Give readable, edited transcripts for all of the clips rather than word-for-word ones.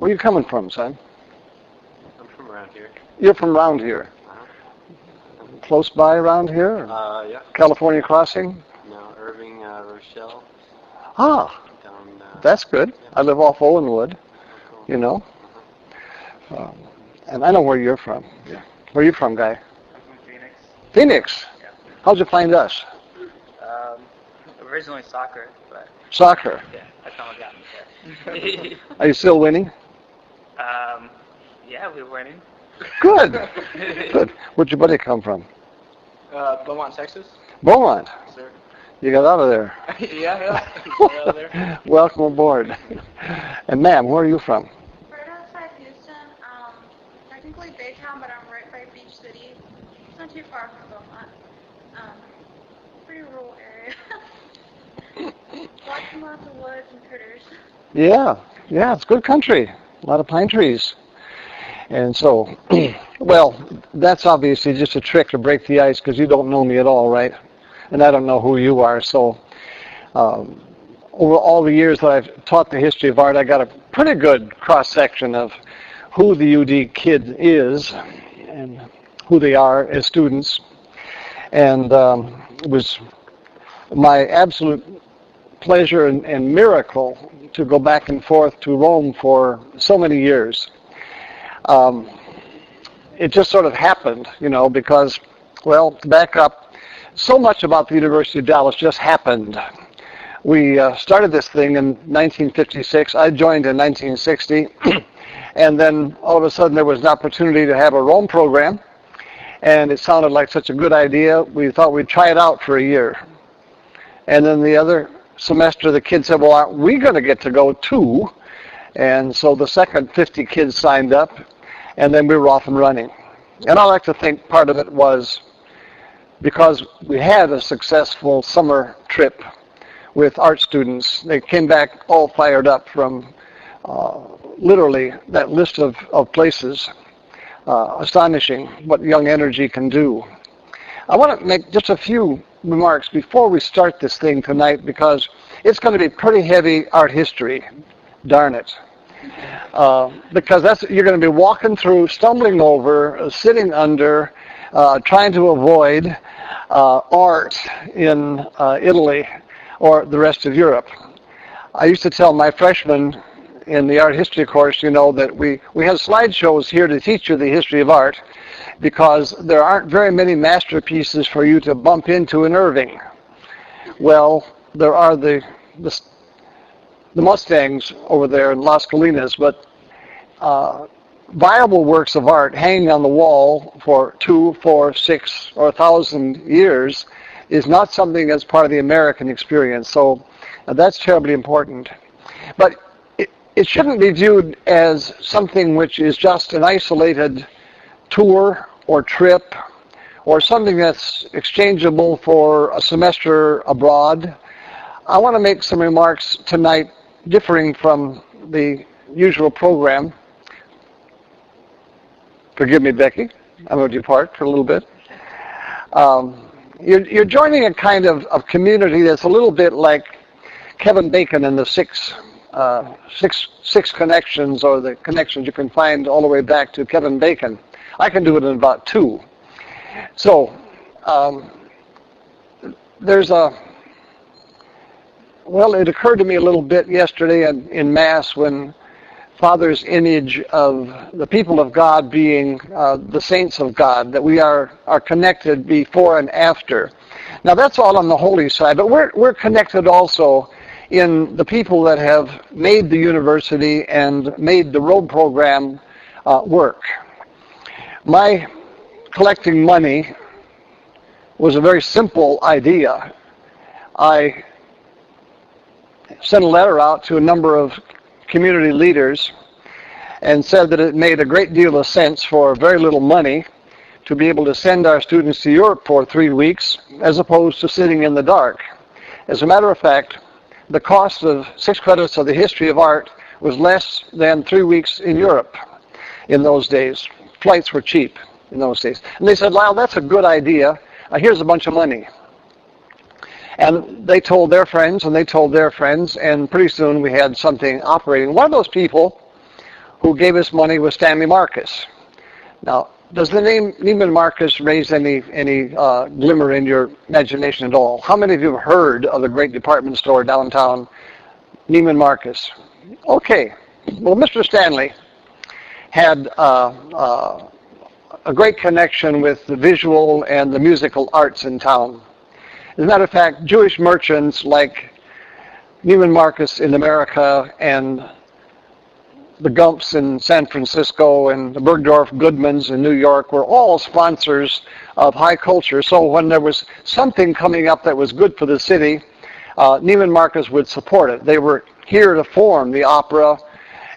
Where are you coming from, son? I'm from around here. You're from around here? Uh-huh. Close by around here? Yeah. California Crossing? No, Irving, Rochelle. Ah, Down, that's good. Yeah. I live off Owenwood, Oh, cool. you know. Uh-huh. And I know where you're from. Yeah. Where are you from, guy? I'm from Phoenix. Phoenix? Yeah. How'd you find us? Originally soccer, but Soccer. yeah, that's how I got me there. Are you still winning? Yeah, we're winning. Good. Good. Where'd your buddy come from? Beaumont, Texas. Beaumont. Sir. You got out of there. Yeah. Got out of there. Welcome aboard. And ma'am, where are you from? Right outside Houston, technically Baytown, but I'm right by Beach City. It's not too far from Beaumont. Pretty rural area. Lots of woods and critters. Yeah, it's good country. A lot of pine trees. And so, well, that's obviously just a trick to break the ice because you don't know me at all, right? And I don't know who you are. So over all the years that I've taught the history of art, I got a pretty good cross-section of who the UD kid is and who they are as students. And it was my absolute pleasure and miracle to go back and forth to Rome for so many years. It just sort of happened, because, well, to back up, so much about the University of Dallas just happened. We started this thing in 1956. I joined in 1960. And then all of a sudden there was an opportunity to have a Rome program. And it sounded like such a good idea. We thought we'd try it out for a year. And then the other semester, the kids said, well, aren't we going to get to go too? And so the second 50 kids signed up, and then we were off and running. And I like to think part of it was because we had a successful summer trip with art students. They came back all fired up from literally that list of places. Astonishing what young energy can do. I want to make just a few remarks before we start this thing tonight because it's going to be pretty heavy art history. Darn it. Because you're going to be walking through, stumbling over, sitting under, trying to avoid art in Italy or the rest of Europe. I used to tell my freshmen in the art history course, that we have slideshows here to teach you the history of art because there aren't very many masterpieces for you to bump into in Irving. Well, there are the Mustangs over there in Las Colinas, but viable works of art hanging on the wall for 2, 4, 6, or 1,000 years is not something that's part of the American experience. So that's terribly important. But it shouldn't be viewed as something which is just an isolated tour or trip or something that's exchangeable for a semester abroad. I want to make some remarks tonight differing from the usual program. Forgive me, Becky. I'm going to depart for a little bit. You're joining a kind of community that's a little bit like Kevin Bacon and the six connections, or the connections you can find all the way back to Kevin Bacon. I can do it in about 2. So it occurred to me a little bit yesterday in Mass when Father's image of the people of God being the saints of God, that we are connected before and after. Now that's all on the holy side, but we're connected also in the people that have made the university and made the road program work. My collecting money was a very simple idea. I sent a letter out to a number of community leaders and said that it made a great deal of sense for very little money to be able to send our students to Europe for 3 weeks as opposed to sitting in the dark. As a matter of fact, the cost of 6 credits of the history of art was less than 3 weeks in Europe in those days. Flights were cheap in those days. And they said, Lyle, that's a good idea. Here's a bunch of money. And they told their friends, and they told their friends, and pretty soon we had something operating. One of those people who gave us money was Stanley Marcus. Now, does the name Neiman Marcus raise any glimmer in your imagination at all? How many of you have heard of the great department store downtown, Neiman Marcus? Okay. Well, Mr. Stanley had a great connection with the visual and the musical arts in town. As a matter of fact, Jewish merchants like Neiman Marcus in America and the Gumps in San Francisco and the Bergdorf Goodmans in New York were all sponsors of high culture. So when there was something coming up that was good for the city, Neiman Marcus would support it. They were here to form the opera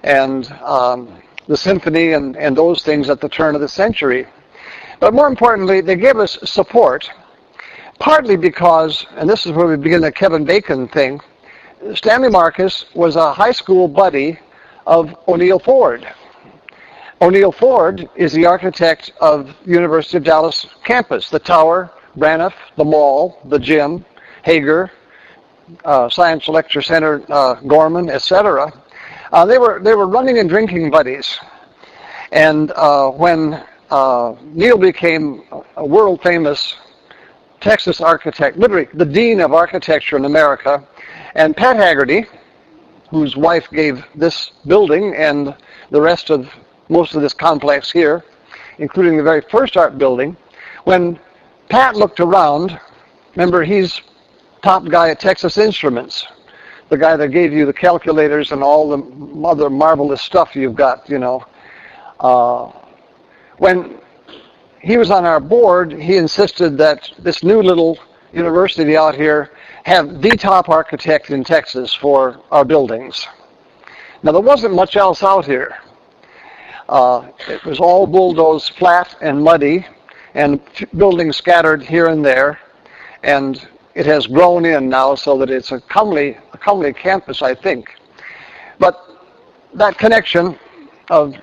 and the symphony and those things at the turn of the century. But more importantly, they gave us support, partly because, and this is where we begin the Kevin Bacon thing, Stanley Marcus was a high school buddy of O'Neill Ford. O'Neill Ford is the architect of the University of Dallas campus, the tower, Braniff, the mall, the gym, Hager, Science Lecture Center, Gorman, etc. They were running and drinking buddies. And when Neil became a world-famous Texas architect, literally the dean of architecture in America, and Pat Haggerty, whose wife gave this building and the rest of most of this complex here, including the very first art building, when Pat looked around, remember he's top guy at Texas Instruments, the guy that gave you the calculators and all the other marvelous stuff you've got, you know. When he was on our board, he insisted that this new little university out here have the top architect in Texas for our buildings. Now, there wasn't much else out here. It was all bulldozed, flat and muddy, and buildings scattered here and there. And it has grown in now so that it's a comely campus, I think. But that connection of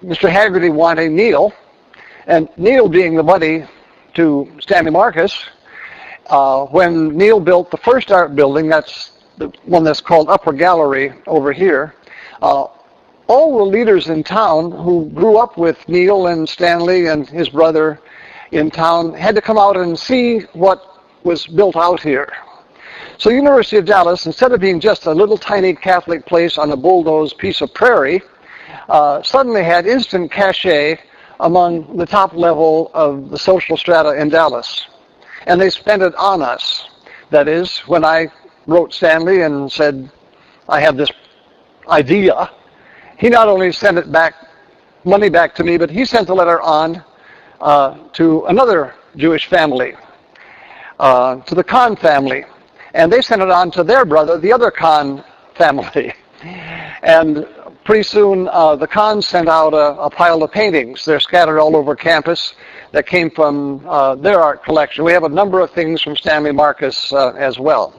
Mr. Haggerty wanting Neil, and Neil being the buddy to Stanley Marcus, when Neil built the first art building, that's the one that's called Upper Gallery over here, all the leaders in town who grew up with Neil and Stanley and his brother in town had to come out and see what was built out here. So University of Dallas, instead of being just a little tiny Catholic place on a bulldozed piece of prairie, suddenly had instant cachet among the top level of the social strata in Dallas. And they spent it on us. That is, when I wrote Stanley and said, I have this idea, he not only sent it back, money back to me, but he sent the letter on to another Jewish family, to the Kahn family. And they sent it on to their brother, the other Kahn family. And pretty soon, the Kahns sent out a pile of paintings. They're scattered all over campus that came from their art collection. We have a number of things from Stanley Marcus as well.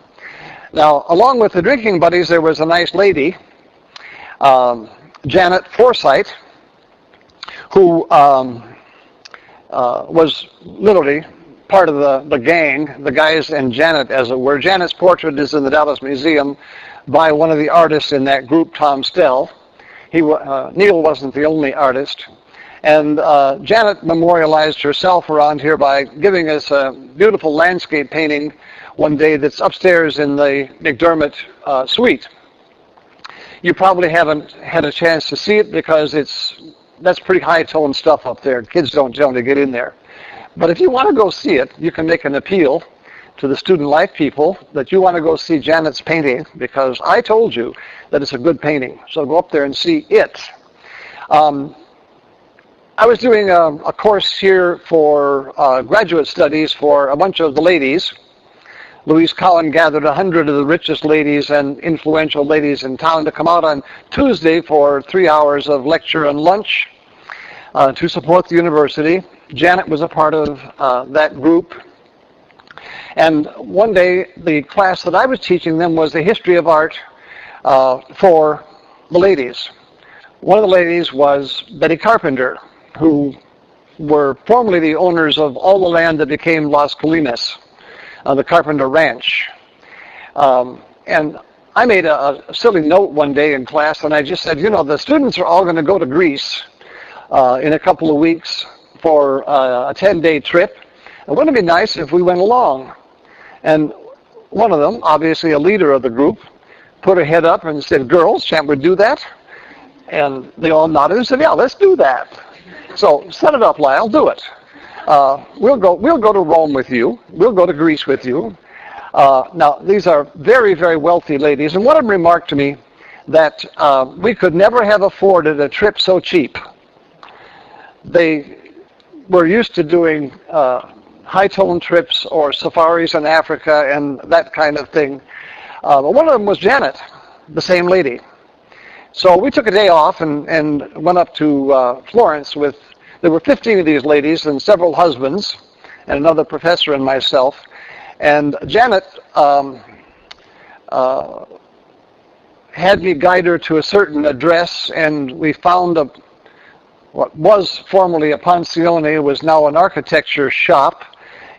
Now, along with the drinking buddies, there was a nice lady, Janet Forsythe, who was literally part of the gang, the guys and Janet, as it were. Janet's portrait is in the Dallas Museum by one of the artists in that group, Tom Stell. Neil wasn't the only artist. And Janet memorialized herself around here by giving us a beautiful landscape painting one day that's upstairs in the McDermott suite. You probably haven't had a chance to see it because that's pretty high-tone stuff up there. Kids don't generally get in there. But if you want to go see it, you can make an appeal to the student life people that you want to go see Janet's painting because I told you that it's a good painting. So go up there and see it. I was doing a course here for graduate studies for a bunch of the ladies. Louise Cowan gathered 100 of the richest ladies and influential ladies in town to come out on Tuesday for 3 hours of lecture and lunch to support the university. Janet was a part of that group. And one day, the class that I was teaching them was the history of art for the ladies. One of the ladies was Betty Carpenter, who were formerly the owners of all the land that became Las Colinas, the Carpenter Ranch. And I made a silly note one day in class, and I just said, you know, the students are all going to go to Greece in a couple of weeks for a 10-day trip. And wouldn't it be nice if we went along? And one of them, obviously a leader of the group, put her head up and said, girls, shan't we do that? And they all nodded and said, yeah, let's do that. So set it up, Lyle, do it. We'll go to Rome with you. We'll go to Greece with you. Now, these are very, very wealthy ladies, and one of them remarked to me that we could never have afforded a trip so cheap. They were used to doing high-tone trips or safaris in Africa and that kind of thing. But one of them was Janet, the same lady. So we took a day off and went up to Florence with, there were 15 of these ladies and several husbands and another professor and myself. And Janet had me guide her to a certain address, and we found what was formerly a pensione, was now an architecture shop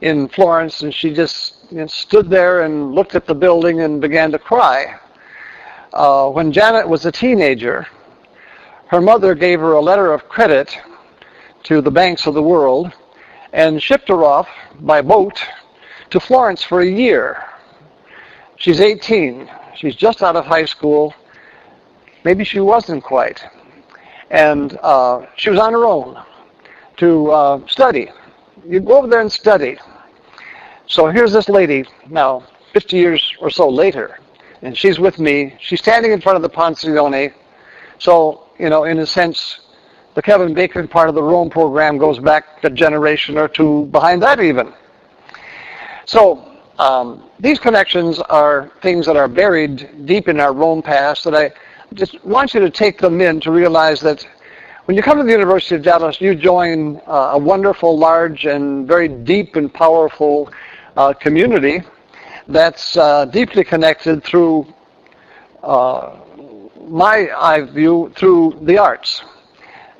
in Florence, and she just stood there and looked at the building and began to cry. When Janet was a teenager, her mother gave her a letter of credit to the banks of the world and shipped her off by boat to Florence for a year. She's 18. She's just out of high school. Maybe she wasn't quite. And she was on her own to study. You go over there and study. So here's this lady now, 50 years or so later, and she's with me. She's standing in front of the pensione. So, in a sense, the Kevin Bacon part of the Rome program goes back a generation or two behind that even. So these connections are things that are buried deep in our Rome past, that I just want you to take them in to realize that when you come to the University of Dallas, you join a wonderful, large, and very deep and powerful community that's deeply connected through my view, through the arts.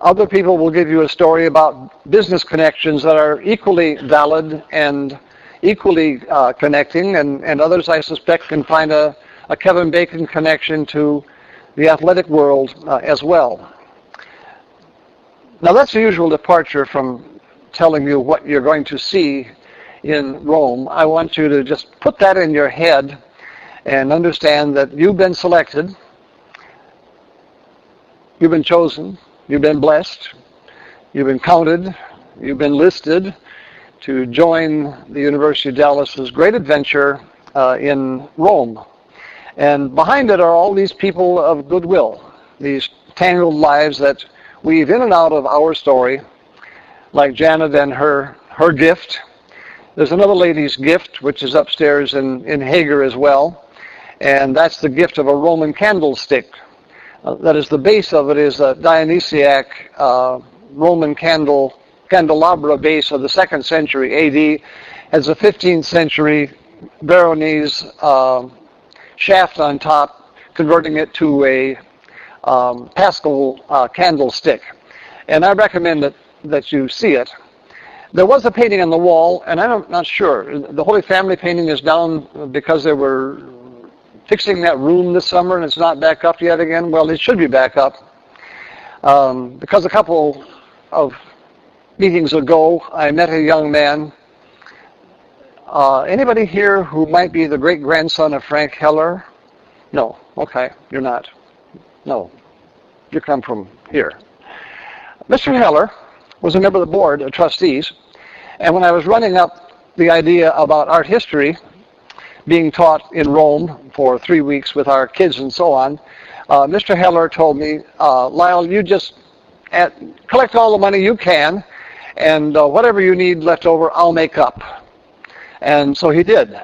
Other people will give you a story about business connections that are equally valid and equally connecting, and others, I suspect, can find a Kevin Bacon connection to the athletic world as well. Now, that's the usual departure from telling you what you're going to see in Rome. I want you to just put that in your head and understand that you've been selected, you've been chosen, you've been blessed, you've been counted, you've been listed to join the University of Dallas's great adventure in Rome. And behind it are all these people of goodwill, these tangled lives that weave in and out of our story, like Janet and her gift. There's another lady's gift, which is upstairs in Hager as well, and that's the gift of a Roman candlestick. That is, the base of it is a Dionysiac Roman candelabra base of the 2nd century A.D. Has a 15th century Veronese shaft on top, converting it to a Paschal candlestick. And I recommend that you see it. There was a painting on the wall, and I'm not sure. The Holy Family painting is down because they were fixing that room this summer, and it's not back up yet again. Well, it should be back up. Because a couple of meetings ago, I met a young man. Anybody here who might be the great-grandson of Frank Heller? No. Okay, you're not. No. You come from here. Mr. Heller was a member of the board of trustees, and when I was running up the idea about art history being taught in Rome for 3 weeks with our kids and so on, Mr. Heller told me, Lyle, you just collect all the money you can, and whatever you need left over, I'll make up. And so he did.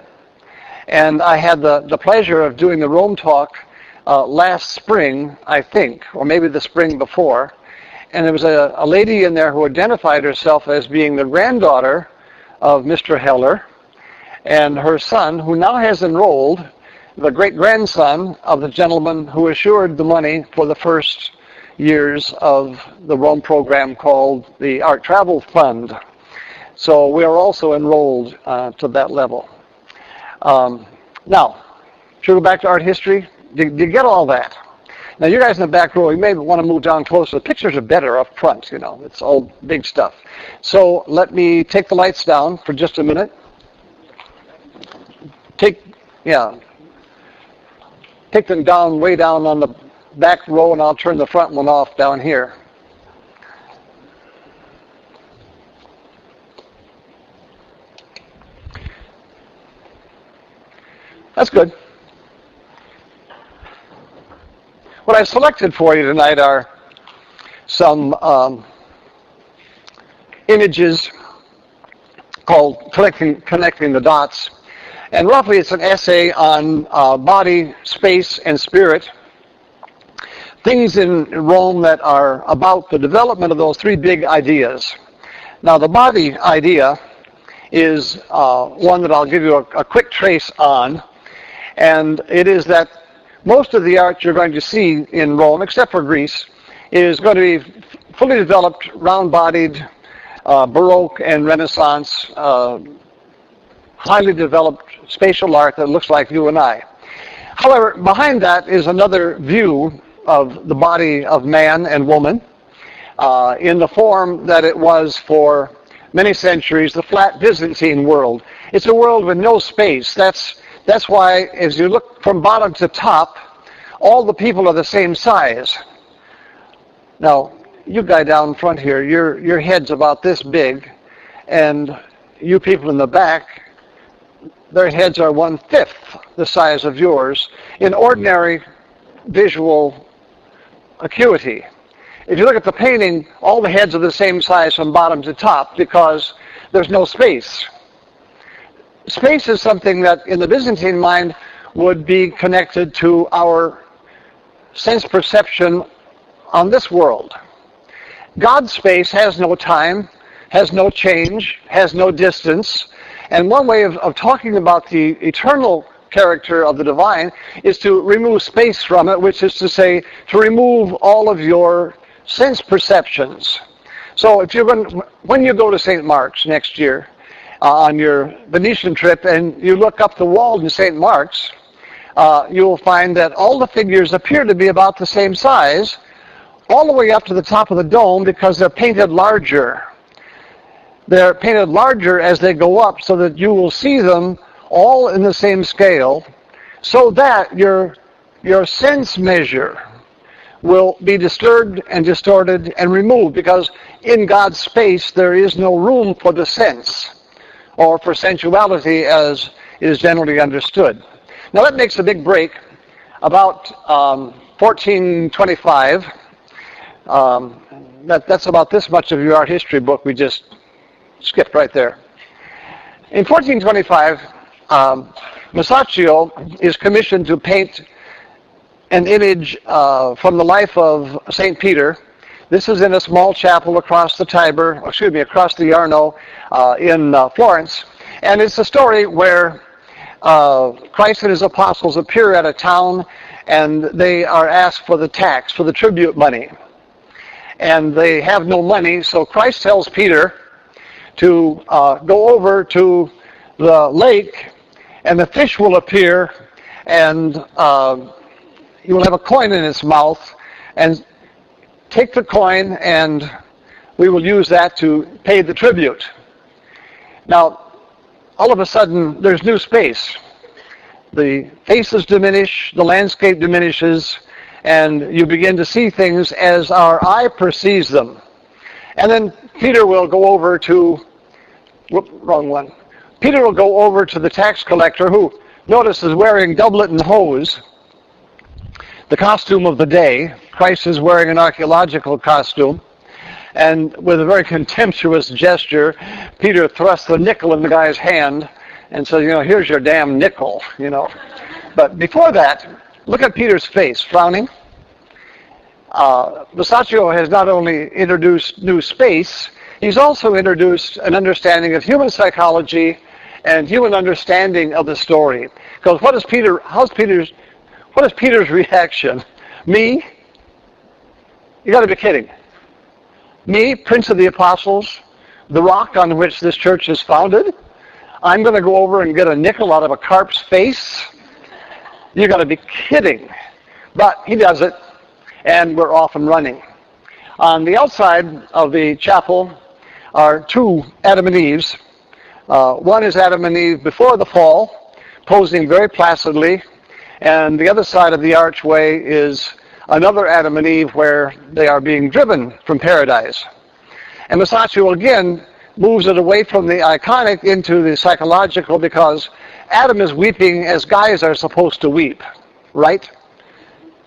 And I had the pleasure of doing the Rome talk last spring, I think, or maybe the spring before. And there was a lady in there who identified herself as being the granddaughter of Mr. Heller, and her son, who now has enrolled, the great-grandson of the gentleman who assured the money for the first years of the Rome program called the Art Travel Fund. So we are also enrolled to that level. Now, should we go back to art history? Do you get all that? Now, you guys in the back row, you may want to move down closer. The pictures are better up front, you know. It's all big stuff. So let me take the lights down for just a minute. Take them down, way down on the back row, and I'll turn the front one off down here. That's good. What I've selected for you tonight are some images called Connecting the Dots. And roughly it's an essay on body, space, and spirit. Things in Rome that are about the development of those three big ideas. Now the body idea is one that I'll give you a quick trace on. And it is that most of the art you're going to see in Rome, except for Greece, is going to be fully developed, round-bodied, Baroque and Renaissance, highly developed spatial art that looks like you and I. However, behind that is another view of the body of man and woman in the form that it was for many centuries, the flat Byzantine world. It's a world with no space. That's why, as you look from bottom to top, all the people are the same size. Now, you guy down front here, your head's about this big, and you people in the back, their heads are 1/5 the size of yours in ordinary visual acuity. If you look at the painting, all the heads are the same size from bottom to top because there's no space. Space is something that in the Byzantine mind would be connected to our sense perception on this world. God's space has no time, has no change, has no distance, and one way of talking about the eternal character of the divine is to remove space from it, which is to say, to remove all of your sense perceptions. So if when you go to St. Mark's next year, on your Venetian trip, and you look up the wall in St. Mark's, you will find that all the figures appear to be about the same size, all the way up to the top of the dome because they're painted larger. They're painted larger as they go up so that you will see them all in the same scale, so that your sense measure will be disturbed and distorted and removed, because in God's space there is no room for the sense or for sensuality as is generally understood. Now that makes a big break. About 1425, that's about this much of your art history book we just skipped right there. In 1425, Masaccio is commissioned to paint an image from the life of St. Peter. This is in a small chapel across the across the Arno in Florence. And it's a story where Christ and his apostles appear at a town, and they are asked for the tax, for the tribute money. And they have no money, so Christ tells Peter to go over to the lake, and the fish will appear, and he will have a coin in his mouth, and take the coin, and we will use that to pay the tribute. Now, all of a sudden, there's new space. The faces diminish, the landscape diminishes, and you begin to see things as our eye perceives them. And then Peter will go over to, Peter will go over to the tax collector, who, notice, is wearing doublet and hose, the costume of the day. Christ is wearing an archaeological costume, and with a very contemptuous gesture, Peter thrusts the nickel in the guy's hand and says, here's your damn nickel, But before that, look at Peter's face, frowning. Masaccio has not only introduced new space, he's also introduced an understanding of human psychology and human understanding of the story. Because what is Peter's reaction? Me? You got to be kidding. Me, Prince of the Apostles, the rock on which this church is founded? I'm going to go over and get a nickel out of a carp's face? You got to be kidding. But he does it, and we're off and running. On the outside of the chapel are two Adam and Eves. One is Adam and Eve before the fall, posing very placidly, and the other side of the archway is another Adam and Eve where they are being driven from paradise. And Masaccio again moves it away from the iconic into the psychological, because Adam is weeping as guys are supposed to weep, right?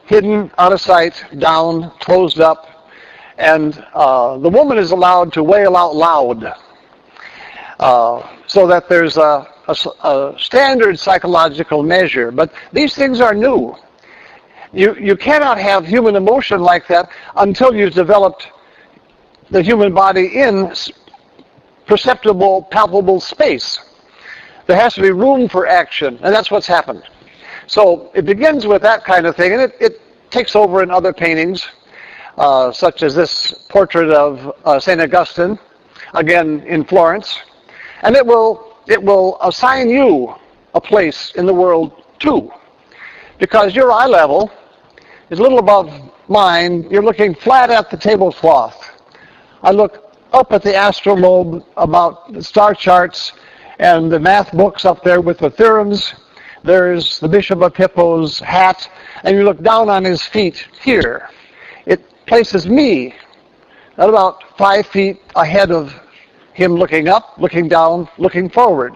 Hidden, out of sight, down, closed up, and the woman is allowed to wail out loud, so that there's a standard psychological measure. But these things are new. You cannot have human emotion like that until you've developed the human body in perceptible, palpable space. There has to be room for action, and that's what's happened. So it begins with that kind of thing, and it takes over in other paintings, such as this portrait of St. Augustine, again in Florence. And it will assign you a place in the world too, because your eye level is a little above mine. You're looking flat at the tablecloth. I look up at the astrolabe about the star charts and the math books up there with the theorems. There's the Bishop of Hippo's hat, and you look down on his feet here. It places me at about 5 feet ahead of him, looking up, looking down, looking forward.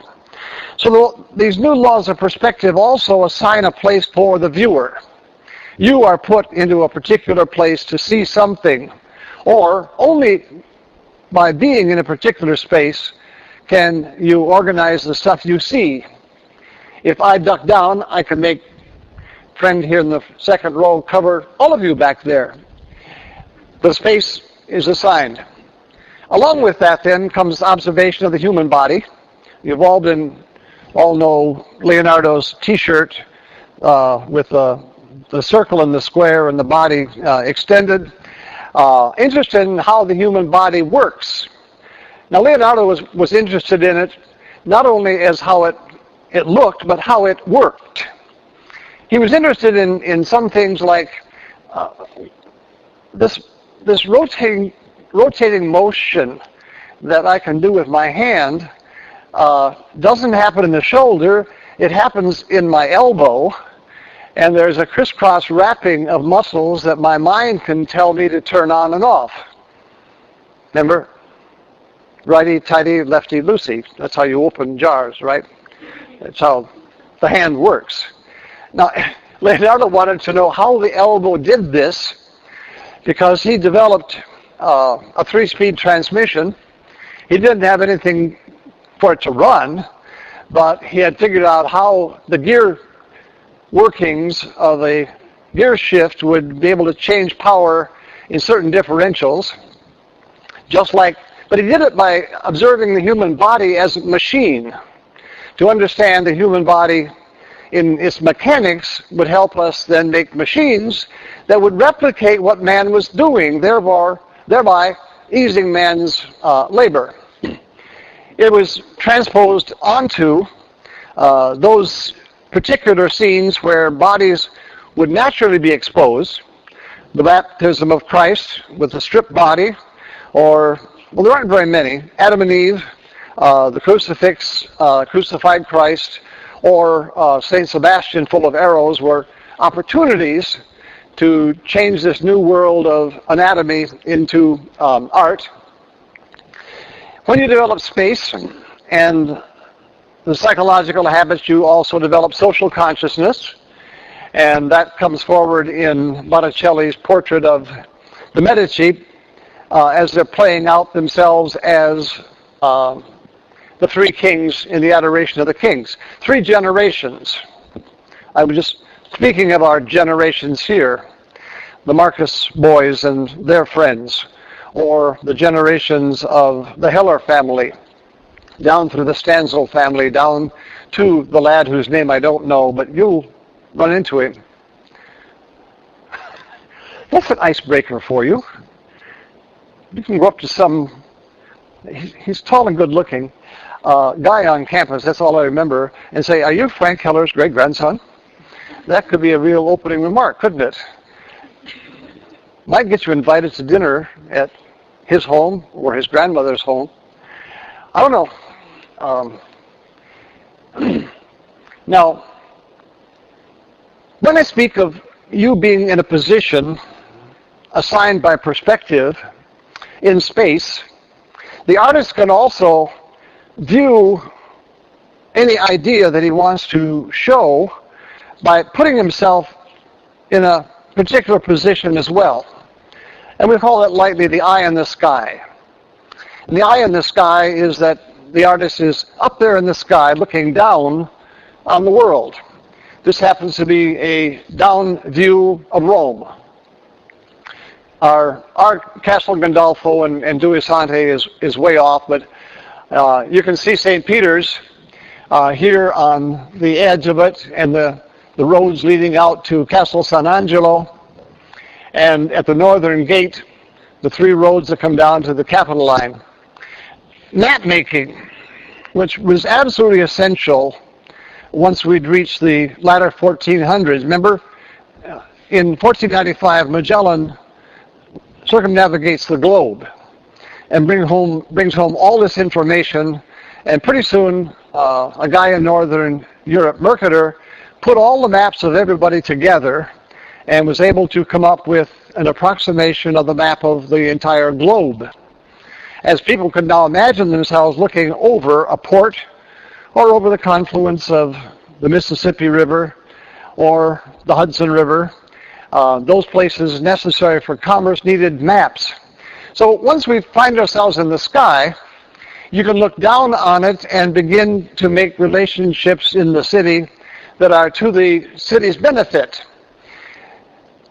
So these new laws of perspective also assign a place for the viewer. You are put into a particular place to see something, or only by being in a particular space can you organize the stuff you see. If I duck down, I can make friend here in the second row cover all of you back there. The space is assigned. Along with that then comes observation of the human body. You've all know Leonardo's T-shirt with the circle and the square and the body extended. Interested in how the human body works. Now Leonardo was interested in it not only as how it looked, but how it worked. He was interested in some things like this rotating motion that I can do with my hand doesn't happen in the shoulder. It happens in my elbow, and there's a crisscross wrapping of muscles that my mind can tell me to turn on and off. Remember? Righty-tighty, lefty-loosey. That's how you open jars, right? That's how the hand works. Now, Leonardo wanted to know how the elbow did this, because he developed a 3-speed transmission. He didn't have anything for it to run, but he had figured out how the gear workings of a gear shift would be able to change power in certain differentials, but he did it by observing the human body as a machine. To understand the human body in its mechanics would help us then make machines that would replicate what man was doing, thereby easing man's labor. It was transposed onto those particular scenes where bodies would naturally be exposed. The baptism of Christ with the stripped body, or, well, there aren't very many. Adam and Eve, the crucifix, crucified Christ, or St. Sebastian full of arrows were opportunities to change this new world of anatomy into art. When you develop space and the psychological habits, you also develop social consciousness, and that comes forward in Botticelli's portrait of the Medici as they're playing out themselves as the 3 kings in the Adoration of the Kings. 3 generations. I was just speaking of our generations here, the Marcus boys and their friends, or the generations of the Heller family, down through the Stanzel family, down to the lad whose name I don't know, but you'll run into him. That's an icebreaker for you. You can go up to some, he's tall and good looking, guy on campus, that's all I remember, and say, "Are you Frank Heller's great-grandson?" That could be a real opening remark, couldn't it? Might get you invited to dinner at his home or his grandmother's home. I don't know. Now, when I speak of you being in a position assigned by perspective in space, the artist can also view any idea that he wants to show by putting himself in a particular position as well. And we call it lightly the eye in the sky. And the eye in the sky is that the artist is up there in the sky looking down on the world. This happens to be a down view of Rome. Our Castel Gandolfo and Duisante is way off, but you can see St. Peter's here on the edge of it, and the roads leading out to Castel San Angelo, and at the northern gate, the three roads that come down to the Capitol line. Map making, which was absolutely essential once we'd reached the latter 1400s. Remember, in 1495, Magellan circumnavigates the globe and brings home all this information, and pretty soon a guy in northern Europe, Mercator, put all the maps of everybody together and was able to come up with an approximation of the map of the entire globe. As people could now imagine themselves looking over a port or over the confluence of the Mississippi River or the Hudson River, those places necessary for commerce needed maps. So once we find ourselves in the sky, you can look down on it and begin to make relationships in the city that are to the city's benefit.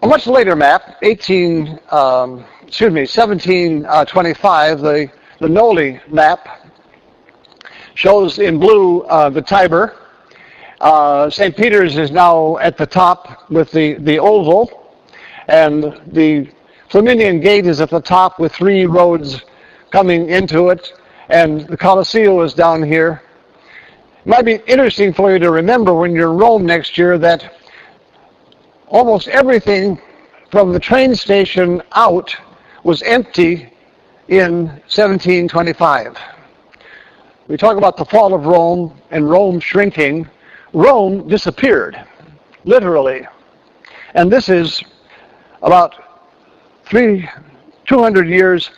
A much later map, 1725, the Noli map, shows in blue the Tiber. St. Peter's is now at the top with the oval, and the Flaminian Gate is at the top with three roads coming into it, and the Colosseo is down here. It might be interesting for you to remember when you're in Rome next year that almost everything from the train station out was empty in 1725. We talk about the fall of Rome and Rome shrinking. Rome disappeared, literally. And this is about 200 years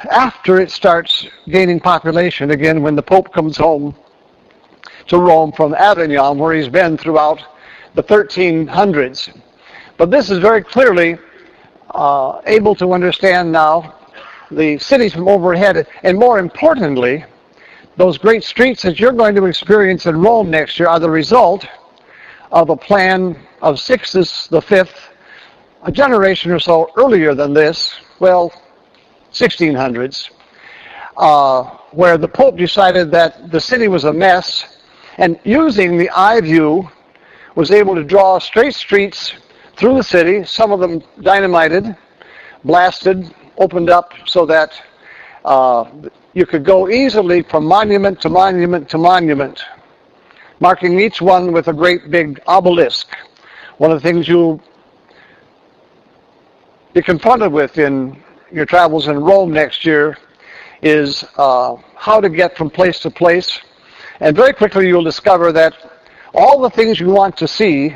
after it starts gaining population again, when the Pope comes home to Rome from Avignon, where he's been throughout the 1300s. But this is very clearly able to understand now the cities from overhead, and more importantly, those great streets that you're going to experience in Rome next year are the result of a plan of Sixtus V, a generation or so earlier than this, well, 1600s, where the Pope decided that the city was a mess, and using the eye view was able to draw straight streets through the city, some of them dynamited, blasted, opened up so that you could go easily from monument to monument to monument, marking each one with a great big obelisk. One of the things you'll be confronted with in your travels in Rome next year is how to get from place to place. And very quickly you'll discover that all the things you want to see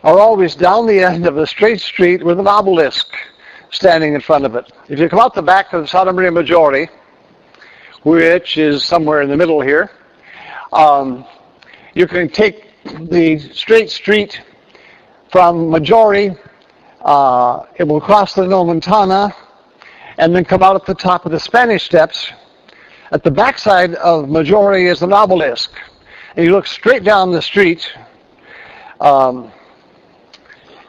are always down the end of a straight street with an obelisk standing in front of it. If you come out the back of Santa Maria Maggiore, which is somewhere in the middle here, you can take the straight street from Maggiore, it will cross the Nomentana, and then come out at the top of the Spanish Steps. At the backside of Maggiore is an obelisk. And you look straight down the street,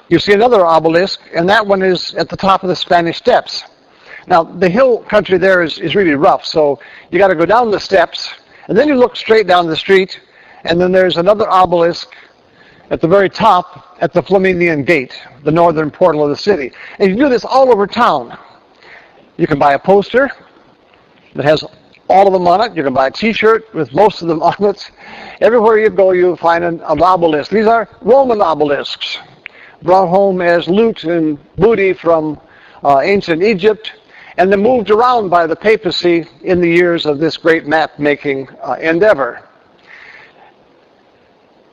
you see another obelisk, and that one is at the top of the Spanish Steps. Now, the hill country there is really rough, so you got to go down the steps, and then you look straight down the street, and then there's another obelisk at the very top at the Flaminian Gate, the northern portal of the city. And you do this all over town. You can buy a poster that has all of them on it. You can buy a T-shirt with most of them on it. Everywhere you go, you'll find an obelisk. These are Roman obelisks, brought home as loot and booty from ancient Egypt, and then moved around by the papacy in the years of this great map-making endeavor.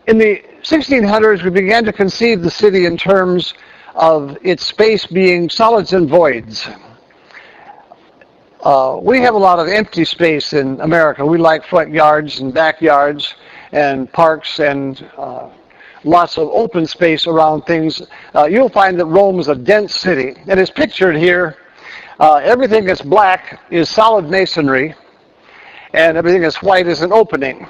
In the 1600s, we began to conceive the city in terms of its space being solids and voids. We have a lot of empty space in America. We like front yards and backyards and parks and lots of open space around things. You'll find that Rome is a dense city. And it's pictured here. Everything that's black is solid masonry, and everything that's white is an opening.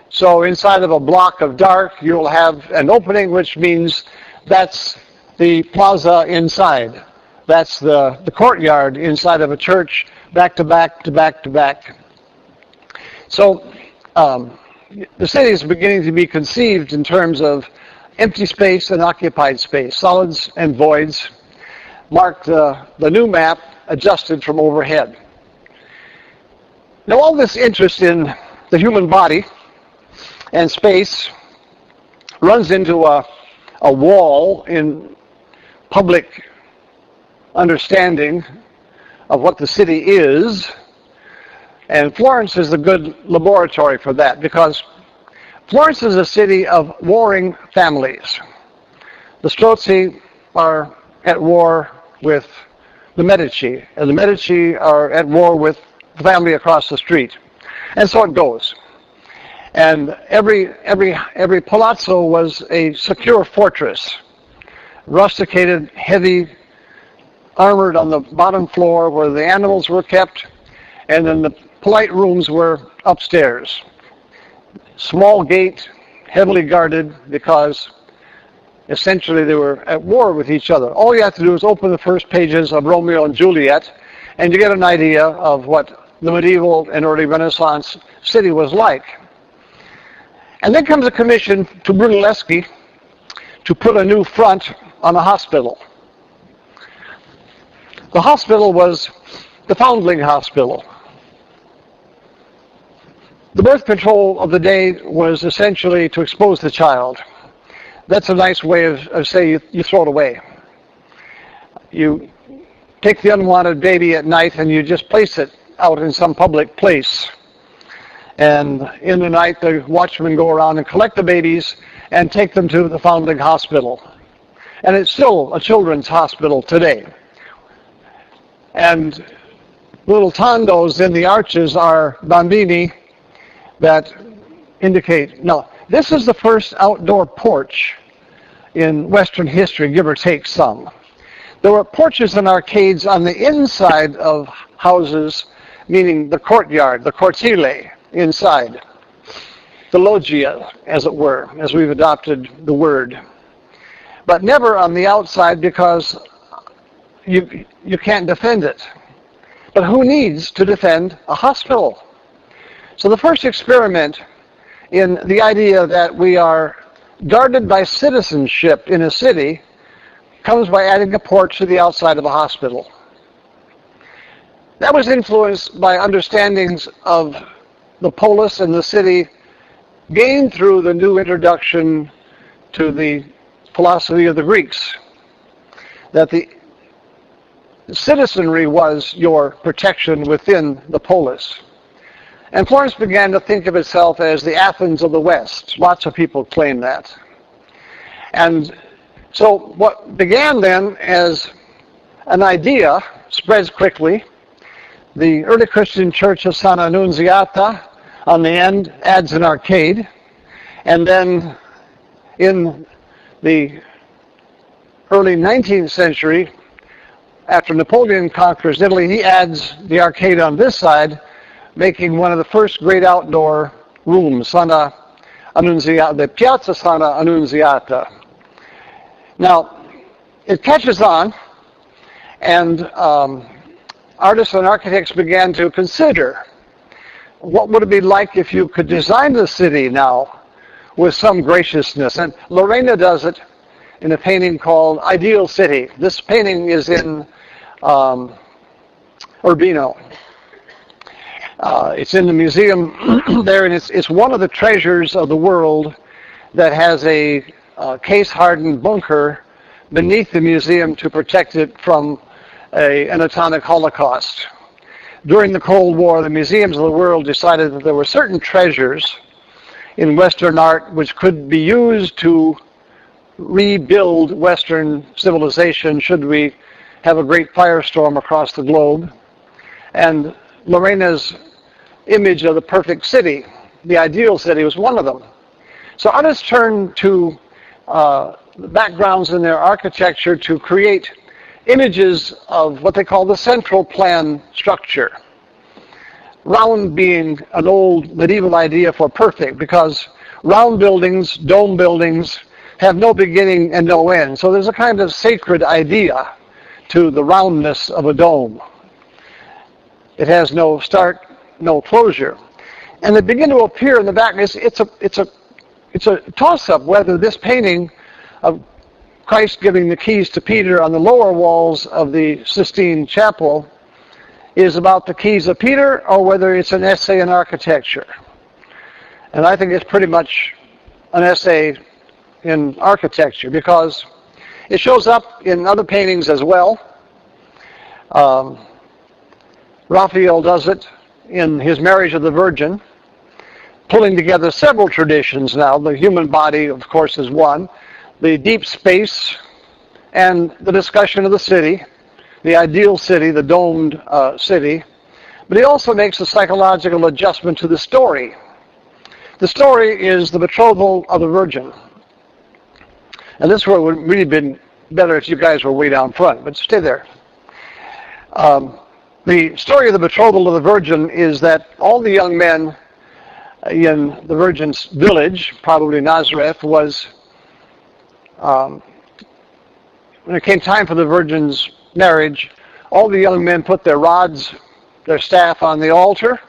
So inside of a block of dark, you'll have an opening, which means that's the plaza inside. That's the courtyard inside of a church, back to back to back to back. So the city is beginning to be conceived in terms of empty space and occupied space. Solids and voids mark the new map adjusted from overhead. Now, all this interest in the human body and space runs into a wall in public understanding of what the city is, and Florence is a good laboratory for that, because Florence is a city of warring families. The Strozzi are at war with the Medici, and the Medici are at war with the family across the street, and so it goes. And every palazzo was a secure fortress, rusticated, heavy, armored on the bottom floor where the animals were kept, and then the polite rooms were upstairs. Small gate, heavily guarded, because essentially they were at war with each other. All you have to do is open the first pages of Romeo and Juliet, and you get an idea of what the medieval and early Renaissance city was like. And then comes a commission to Brunelleschi to put a new front on a hospital. The hospital was the foundling hospital. The birth control of the day was essentially to expose the child. That's a nice way of saying you throw it away. You take the unwanted baby at night and you just place it out in some public place. And in the night, the watchmen go around and collect the babies and take them to the foundling hospital. And it's still a children's hospital today. And little tondos in the arches are bambini that indicate. Now, this is the first outdoor porch in Western history, give or take some. There were porches and arcades on the inside of houses, meaning the courtyard, the cortile inside, the loggia, as it were, as we've adopted the word. But never on the outside, because you can't defend it. But who needs to defend a hospital? So the first experiment in the idea that we are guarded by citizenship in a city comes by adding a porch to the outside of a hospital. That was influenced by understandings of the polis and the city gained through the new introduction to the philosophy of the Greeks, that the citizenry was your protection within the polis. And Florence began to think of itself as the Athens of the West. Lots of people claim that. And so what began then as an idea spreads quickly. The early Christian church of Santa Annunziata on the end adds an arcade. And then in the early 19th century, after Napoleon conquers Italy, he adds the arcade on this side, making one of the first great outdoor rooms, Santa Annunziata, the Piazza Santa Annunziata. Now, it catches on, and artists and architects began to consider what would it be like if you could design the city now with some graciousness. And Lorena does it in a painting called Ideal City. This painting is in Urbino. It's in the museum there, and it's one of the treasures of the world that has a case-hardened bunker beneath the museum to protect it from an atomic holocaust. During the Cold War, the museums of the world decided that there were certain treasures in Western art which could be used to rebuild Western civilization should we have a great firestorm across the globe. And Lorena's image of the perfect city, the ideal city, was one of them. So artists turn to backgrounds in their architecture to create images of what they call the central plan structure. Round being an old medieval idea for perfect, because round buildings, dome buildings, have no beginning and no end. So there's a kind of sacred idea to the roundness of a dome. It has no start, no closure. And they begin to appear in the back. It's a toss-up whether this painting of Christ giving the keys to Peter on the lower walls of the Sistine Chapel is about the keys of Peter, or whether it's an essay in architecture. And I think it's pretty much an essay in architecture, because it shows up in other paintings as well. Raphael does it in his Marriage of the Virgin, pulling together several traditions now. The human body, of course, is one. The deep space and the discussion of the city, the ideal city, the domed city. But he also makes a psychological adjustment to the story. The story is the betrothal of the Virgin. And this would have really been better if you guys were way down front, but stay there. The story of the betrothal of the Virgin is that all the young men in the Virgin's village, probably Nazareth, was, when it came time for the Virgin's marriage, all the young men put their rods, their staff on the altar,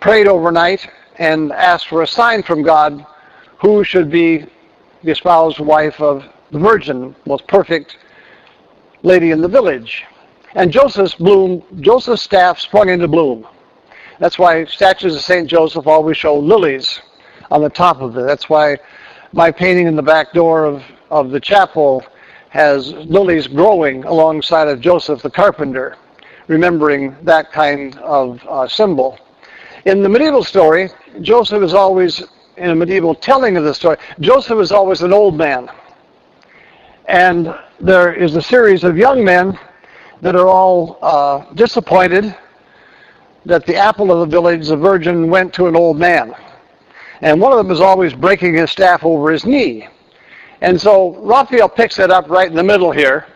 prayed overnight, and asked for a sign from God who should be the espoused wife of the Virgin, most perfect lady in the village. And Joseph's staff sprung into bloom. That's why statues of St. Joseph always show lilies on the top of it. That's why my painting in the back door of the chapel has lilies growing alongside of Joseph the carpenter, remembering that kind of symbol. In the medieval story, Joseph is always, in a medieval telling of the story, Joseph is always an old man. And there is a series of young men that are all disappointed that the apple of the village, the Virgin, went to an old man. And one of them is always breaking his staff over his knee. And so Raphael picks it up right in the middle here.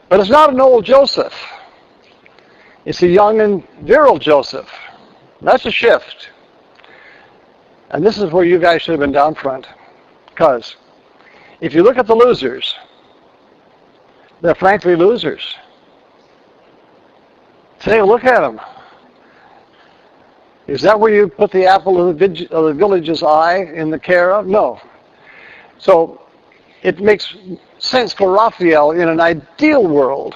But it's not an old Joseph. It's a young and virile Joseph. That's a shift. And this is where you guys should have been down front. Because if you look at the losers, they're frankly losers. Take a look at them. Is that where you put the apple of the village's eye in the care of? No. So it makes sense for Raphael in an ideal world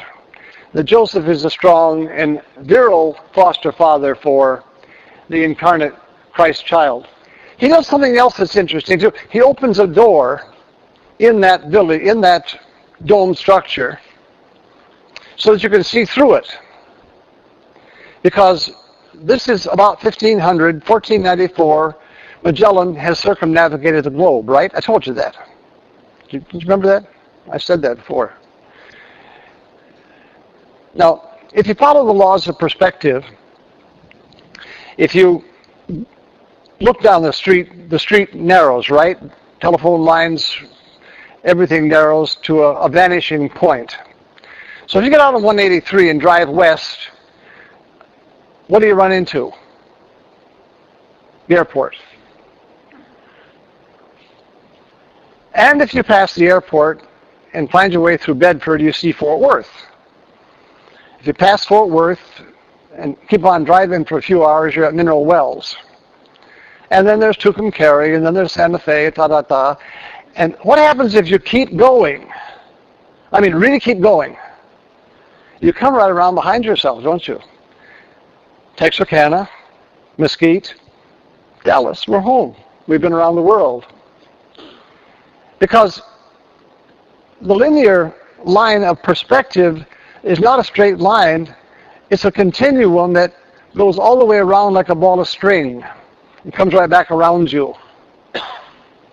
that Joseph is a strong and virile foster father for the incarnate Christ child. He does something else that's interesting too. He opens a door in that village, in that dome structure, so that you can see through it. Because this is about 1494, Magellan has circumnavigated the globe, right? I told you that. Did you remember that? I said that before. Now, if you follow the laws of perspective, if you look down the street narrows, right? Telephone lines, everything narrows to a vanishing point. So if you get out on 183 and drive west, what do you run into? The airport. And if you pass the airport and find your way through Bedford, you see Fort Worth. If you pass Fort Worth and keep on driving for a few hours, you're at Mineral Wells. And then there's Tucumcari, and then there's Santa Fe, ta-da-ta. And what happens if you keep going? I mean, really keep going. You come right around behind yourself, don't you? Texarkana, Mesquite, Dallas. We're home. We've been around the world. Because the linear line of perspective is not a straight line. It's a continuum that goes all the way around like a ball of string. It comes right back around you,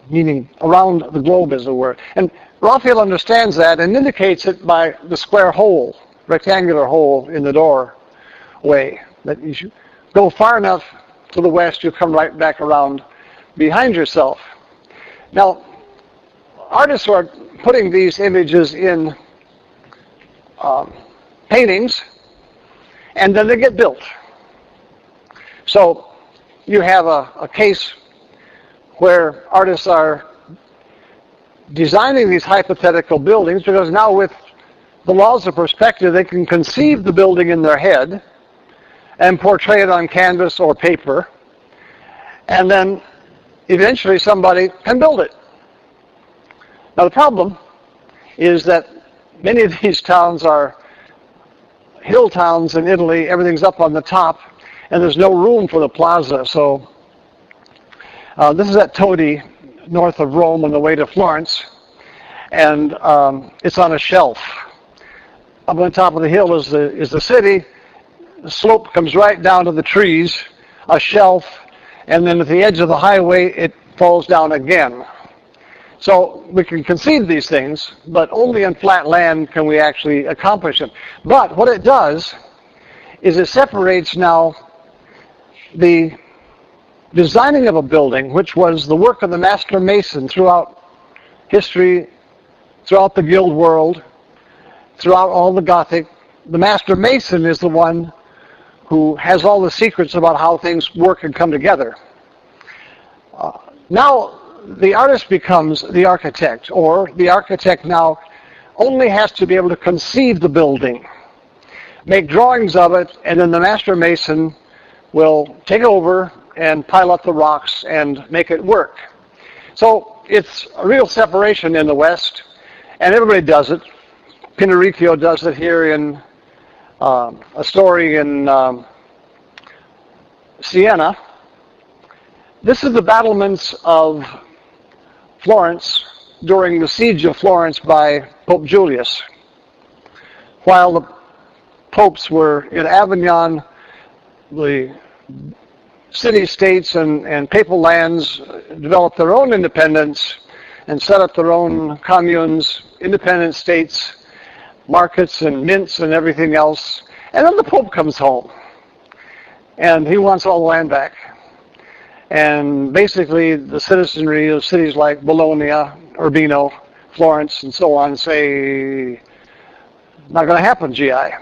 meaning around the globe, as it were. And Raphael understands that and indicates it by the square hole, rectangular hole in the doorway. That you should go far enough to the west, you come right back around behind yourself. Now, artists are putting these images in paintings, and then they get built. So you have a case where artists are designing these hypothetical buildings, because now with the laws of perspective, they can conceive the building in their head and portray it on canvas or paper, and then eventually somebody can build it. Now the problem is that many of these towns are hill towns in Italy. Everything's up on the top, and there's no room for the plaza. So this is at Todi, north of Rome, on the way to Florence, and it's on a shelf. Up on the top of the hill is the city. The slope comes right down to the trees, a shelf, and then at the edge of the highway it falls down again. So we can conceive these things, but only in flat land can we actually accomplish them. But what it does is it separates now the designing of a building, which was the work of the master mason throughout history, throughout the guild world, throughout all the Gothic. The master mason is the one who has all the secrets about how things work and come together. Now the artist becomes the architect, or the architect now only has to be able to conceive the building, make drawings of it, and then the master mason will take over and pile up the rocks and make it work. So it's a real separation in the West, and everybody does it. Pinturicchio does it here in a story in Siena. This is the battlements of Florence during the siege of Florence by Pope Julius. While the popes were in Avignon, the city-states and papal lands developed their own independence and set up their own communes, independent states, markets and mints and everything else. And then the Pope comes home, and he wants all the land back. And basically the citizenry of cities like Bologna, Urbino, Florence, and so on say, not going to happen, GI. I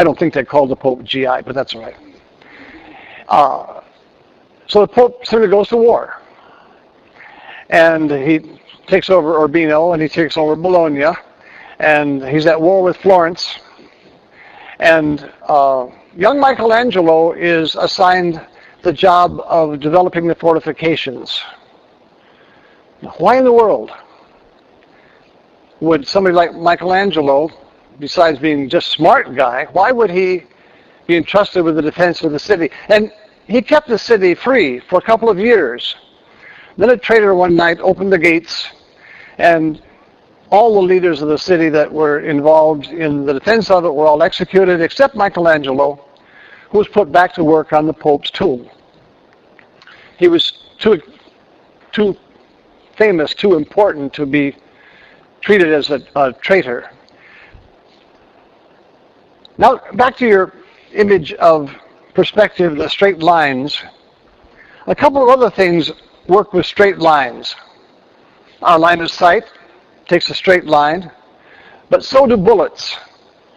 don't think they called the Pope GI, but that's all right. So the Pope simply goes to war. And he takes over Urbino, and he takes over Bologna, and he's at war with Florence. And young Michelangelo is assigned the job of developing the fortifications. Now, why in the world would somebody like Michelangelo, besides being just a smart guy, why would he be entrusted with the defense of the city? And he kept the city free for a couple of years. Then a traitor one night opened the gates, and all the leaders of the city that were involved in the defense of it were all executed, except Michelangelo, who was put back to work on the Pope's tomb. He was too famous, too important to be treated as a traitor. Now, back to your image of perspective, the straight lines. A couple of other things work with straight lines. Our line of sight takes a straight line, but so do bullets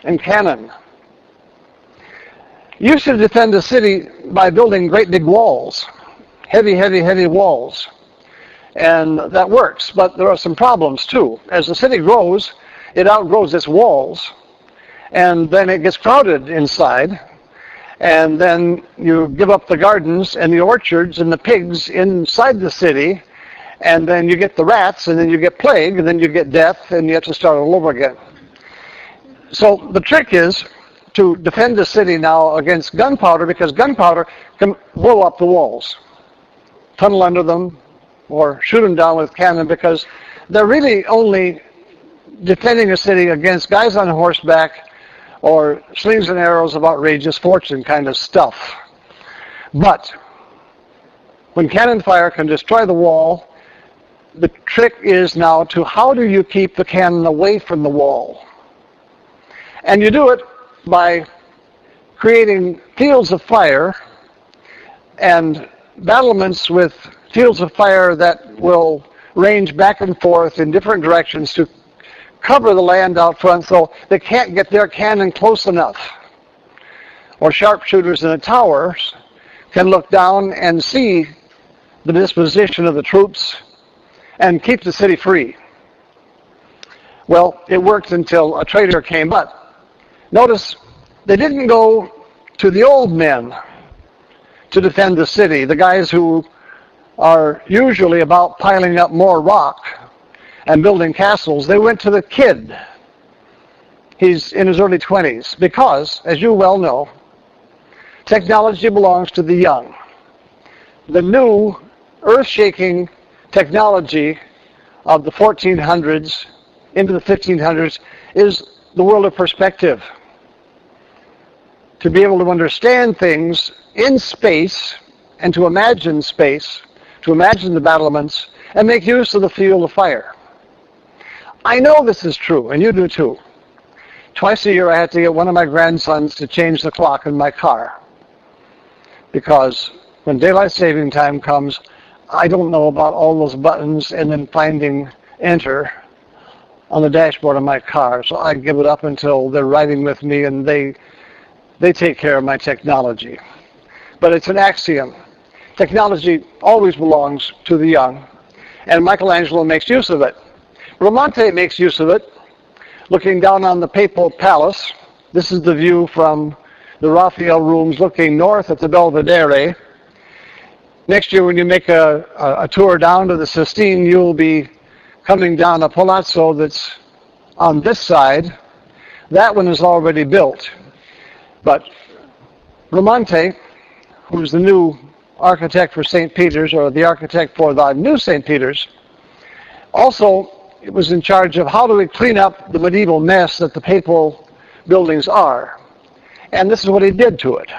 and cannon. You used to defend a city by building great big walls, heavy walls, and that works, but there are some problems too. As the city grows, it outgrows its walls, and then it gets crowded inside, and then you give up the gardens and the orchards and the pigs inside the city, and then you get the rats, and then you get plague, and then you get death, and you have to start all over again. So the trick is to defend the city now against gunpowder, because gunpowder can blow up the walls, tunnel under them, or shoot them down with cannon, because they're really only defending a city against guys on horseback or slings and arrows of outrageous fortune kind of stuff. But when cannon fire can destroy the wall, the trick is now to how do you keep the cannon away from the wall? And you do it by creating fields of fire and battlements with fields of fire that will range back and forth in different directions to cover the land out front so they can't get their cannon close enough. Or sharpshooters in the towers can look down and see the disposition of the troops and keep the city free. Well, it worked until a traitor came up. Notice, they didn't go to the old men to defend the city, the guys who are usually about piling up more rock and building castles. They went to the kid. He's in his early 20s because, as you well know, technology belongs to the young. The new earth-shaking technology of the 1400s into the 1500s is the world of perspective. To be able to understand things in space and to imagine space, to imagine the battlements, and make use of the field of fire. I know this is true, and you do too. Twice a year I have to get one of my grandsons to change the clock in my car, because when daylight saving time comes, I don't know about all those buttons and then finding enter on the dashboard of my car, so I give it up until they're riding with me and they take care of my technology. But it's an axiom. Technology always belongs to the young, and Michelangelo makes use of it. Bramante makes use of it, looking down on the Papal Palace. This is the view from the Raphael Rooms looking north at the Belvedere. Next year when you make a tour down to the Sistine, you'll be coming down a palazzo that's on this side. That one is already built. But Bramante, who's the new architect for St. Peter's, or the architect for the new St. Peter's, also was in charge of how do we clean up the medieval mess that the papal buildings are. And this is what he did to it.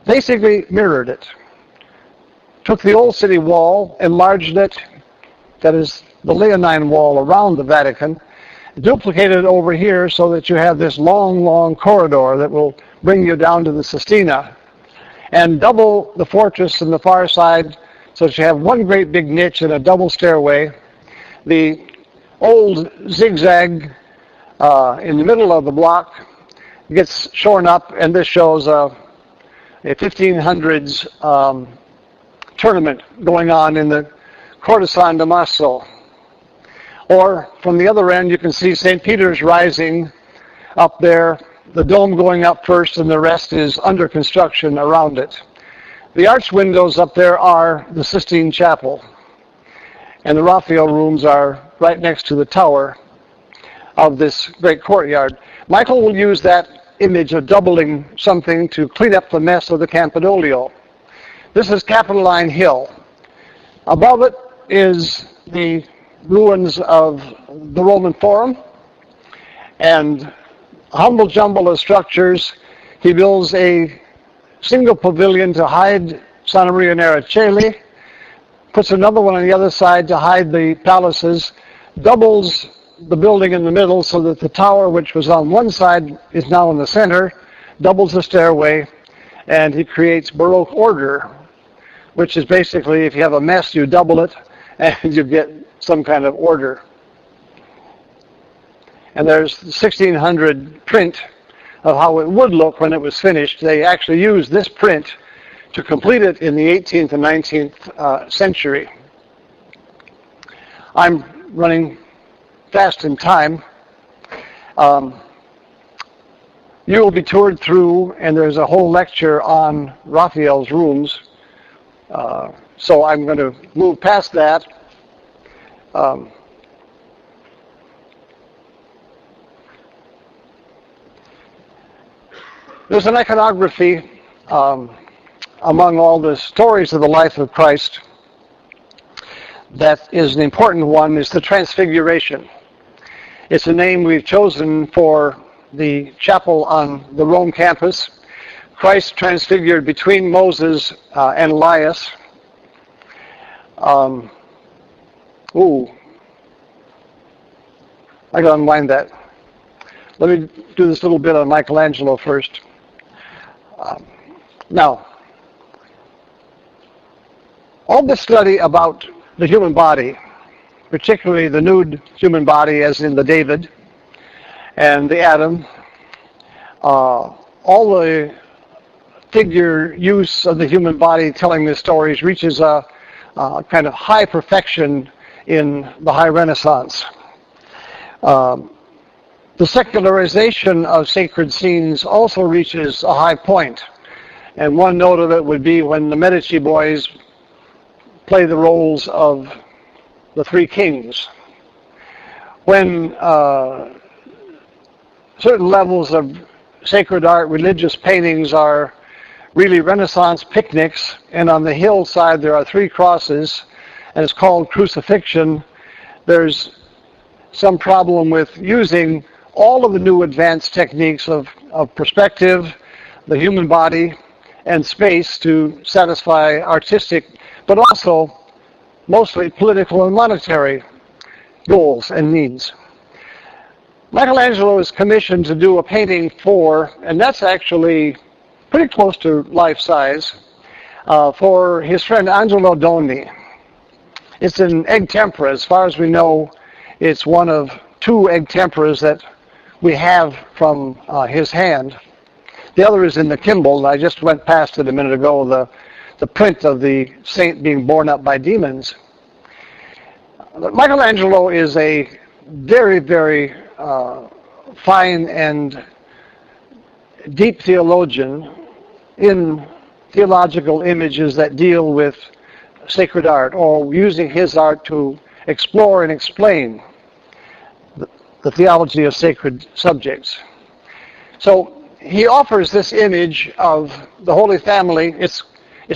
Basically mirrored it. Took the old city wall, enlarged it, that is the Leonine wall around the Vatican, duplicated it over here so that you have this long, long corridor that will bring you down to the Sistina, and double the fortress on the far side so that you have one great big niche and a double stairway. The old zigzag in the middle of the block gets shorn up, and this shows a 1500s tournament going on in the Corte San Damaso. Or from the other end, you can see St. Peter's rising up there, the dome going up first, and the rest is under construction around it. The arch windows up there are the Sistine Chapel, and the Raphael Rooms are right next to the tower of this great courtyard. Michael will use that image of doubling something to clean up the mess of the Campidoglio. This is Capitoline Hill. Above it is the ruins of the Roman Forum, and a humble jumble of structures. He builds a single pavilion to hide Santa Maria Nera, puts another one on the other side to hide the palaces, doubles the building in the middle so that the tower, which was on one side, is now in the center, doubles the stairway, and he creates Baroque order, which is basically, if you have a mess, you double it, and you get some kind of order. And there's the 1600 print of how it would look when it was finished. They actually used this print to complete it in the 18th and 19th century. I'm running fast in time. You will be toured through, and there's a whole lecture on Raphael's rooms. So I'm going to move past that. There's an iconography among all the stories of the life of Christ that is an important one, is the Transfiguration. It's a name we've chosen for the chapel on the Rome campus. Christ transfigured between Moses and Elias. I gotta unwind that. Let me do this little bit on Michelangelo first. Now, all this study about the human body, particularly the nude human body as in the David and the Adam, all the figure use of the human body telling the stories reaches a kind of high perfection in the High Renaissance. The secularization of sacred scenes also reaches a high point. And one note of it would be when the Medici boys play the roles of the three kings. When certain levels of sacred art, religious paintings are really Renaissance picnics, and on the hillside there are three crosses, and it's called crucifixion, there's some problem with using all of the new advanced techniques of perspective, the human body, and space to satisfy artistic, but also mostly political and monetary goals and needs. Michelangelo is commissioned to do a painting for, and that's actually pretty close to life size, for his friend Angelo Doni. It's an egg tempera. As far as we know, it's one of two egg temperas that we have from his hand. The other is in the Kimball. I just went past it a minute ago, the print of the saint being borne up by demons. Michelangelo is a very, very fine and deep theologian in theological images that deal with sacred art, or using his art to explore and explain the theology of sacred subjects. So he offers this image of the Holy Family. It's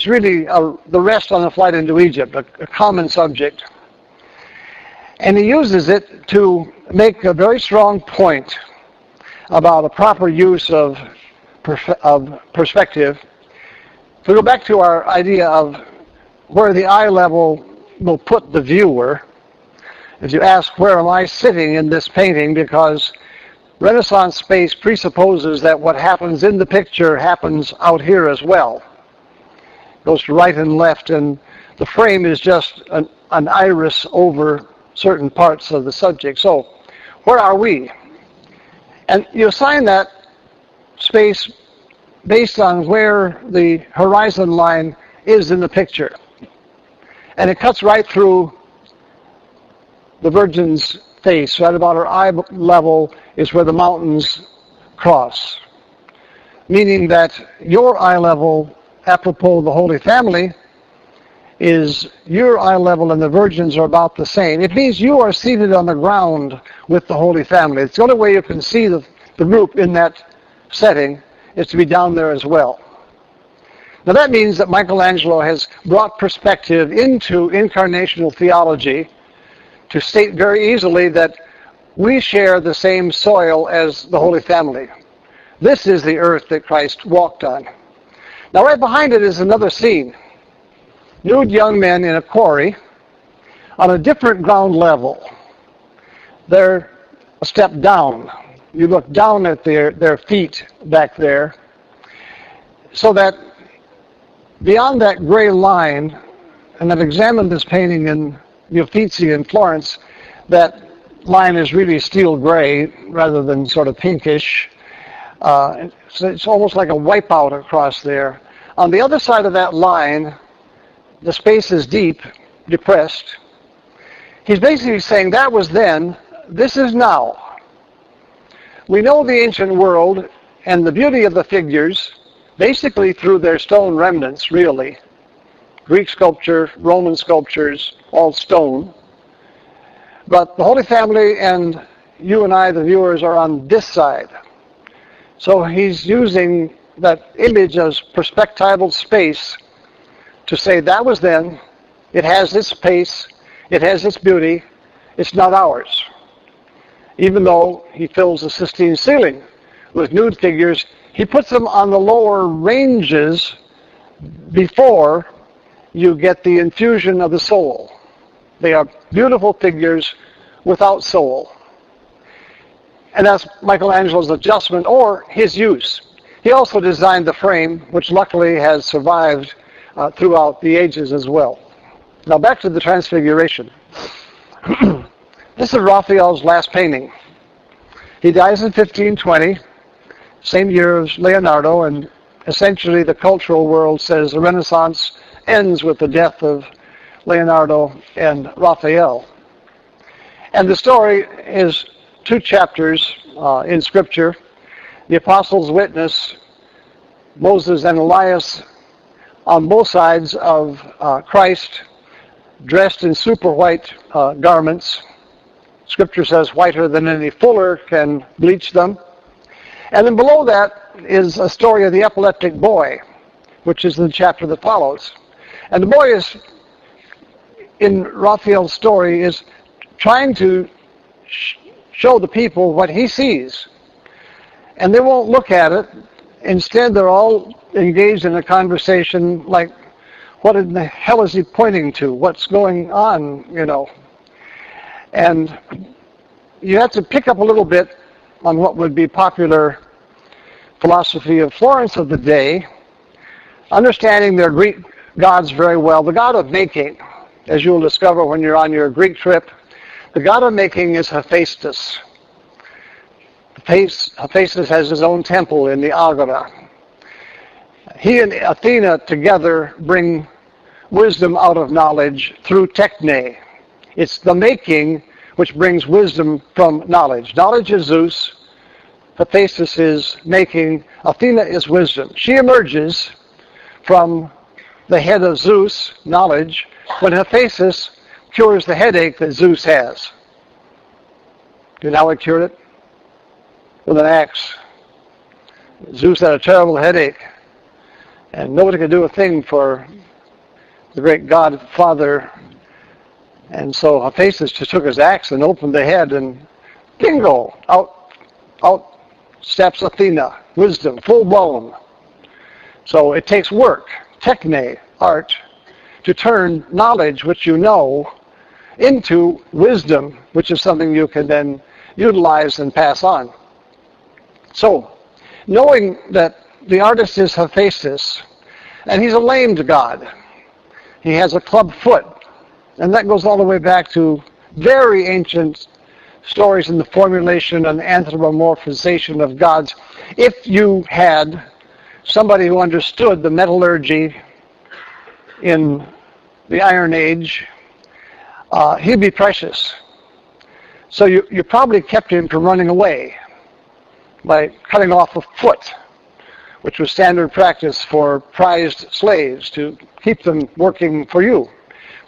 really the rest on the flight into Egypt, a common subject. And he uses it to make a very strong point about a proper use of perspective. If we go back to our idea of where the eye level will put the viewer, if you ask, where am I sitting in this painting, because Renaissance space presupposes that what happens in the picture happens out here as well. It goes to right and left, and the frame is just an iris over certain parts of the subject. So, where are we? And you assign that space based on where the horizon line is in the picture. And it cuts right through the Virgin's face. Right about her eye level is where the mountains cross. Meaning that your eye level, apropos the Holy Family, is your eye level and the Virgin's are about the same. It means you are seated on the ground with the Holy Family. It's the only way you can see the group in that setting is to be down there as well. Now that means that Michelangelo has brought perspective into incarnational theology to state very easily that we share the same soil as the Holy Family. This is the earth that Christ walked on. Now right behind it is another scene. Nude young men in a quarry on a different ground level. They're a step down. You look down at their feet back there, so that beyond that gray line, and I've examined this painting in the Uffizi in Florence, that line is really steel gray rather than sort of pinkish. So it's almost like a wipeout across there. On the other side of that line, the space is deep, depressed. He's basically saying that was then, this is now. We know the ancient world and the beauty of the figures basically through their stone remnants, really. Greek sculpture, Roman sculptures, all stone. But the Holy Family and you and I, the viewers, are on this side. So he's using that image as perspectival space to say that was then, it has its pace, it has its beauty, it's not ours. Even though he fills the Sistine ceiling with nude figures, he puts them on the lower ranges before you get the infusion of the soul. They are beautiful figures without soul. And that's Michelangelo's adjustment or his use. He also designed the frame, which luckily has survived throughout the ages as well. Now back to the Transfiguration. This is Raphael's last painting. He dies in 1520, same year as Leonardo, and essentially the cultural world says the Renaissance ends with the death of Leonardo and Raphael. And the story is 2 chapters in Scripture. The apostles witness Moses and Elias on both sides of Christ, dressed in super white garments. Scripture says whiter than any fuller can bleach them. And then below that is a story of the epileptic boy, which is the chapter that follows. And the boy is, in Raphael's story, is trying to show the people what he sees. And they won't look at it. Instead, they're all engaged in a conversation like, what in the hell is he pointing to? What's going on, you know? And you have to pick up a little bit on what would be popular philosophy of Florence of the day, understanding their Greek gods very well. The god of making, as you'll discover when you're on your Greek trip, the god of making is Hephaestus. Hephaestus has his own temple in the Agora. He and Athena together bring wisdom out of knowledge through techne. It's the making which brings wisdom from knowledge. Knowledge is Zeus. Hephaestus is making. Athena is wisdom. She emerges from the head of Zeus, knowledge, when Hephaestus cures the headache that Zeus has. Do you know how he cured it? With an axe. Zeus had a terrible headache, and nobody could do a thing for the great God Father. And so Hephaestus just took his axe and opened the head, and bingo, out steps Athena, wisdom, full blown. So it takes work, techne, art, to turn knowledge, which you know, into wisdom, which is something you can then utilize and pass on. So, knowing that the artist is Hephaestus, and he's a lamed god. He has a club foot, and that goes all the way back to very ancient stories in the formulation and anthropomorphization of gods. If you had somebody who understood the metallurgy in the Iron Age, he'd be precious. So you probably kept him from running away by cutting off a foot, which was standard practice for prized slaves, to keep them working for you,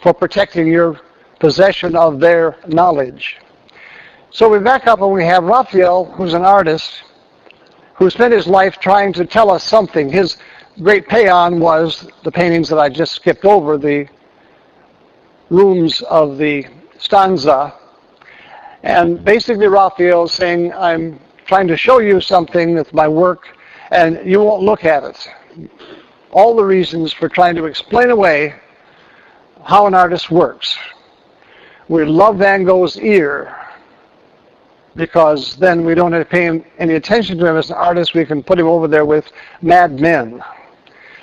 for protecting your possession of their knowledge. So we back up and we have Raphael, who's an artist, who spent his life trying to tell us something. His great paean was the paintings that I just skipped over, the rooms of the stanza. And basically Raphael is saying, I'm trying to show you something with my work, and you won't look at it. All the reasons for trying to explain away how an artist works. We love Van Gogh's ear, because then we don't have to pay any attention to him as an artist. We can put him over there with madmen.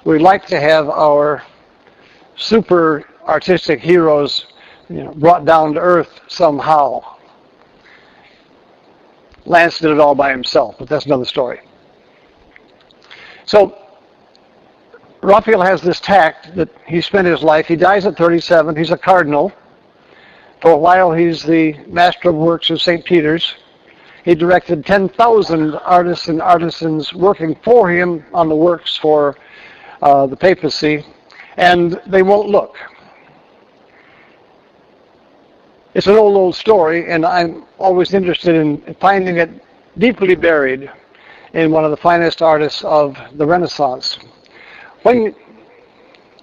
We like to have our super artistic heroes, brought down to earth somehow. Lance did it all by himself, but that's another story. So Raphael has this tact that he spent his life. He dies at 37. He's a cardinal. For a while, he's the master of works of St. Peter's. He directed 10,000 artists and artisans working for him on the works for the papacy, and they won't look. It's an old story, and I'm always interested in finding it deeply buried in one of the finest artists of the Renaissance.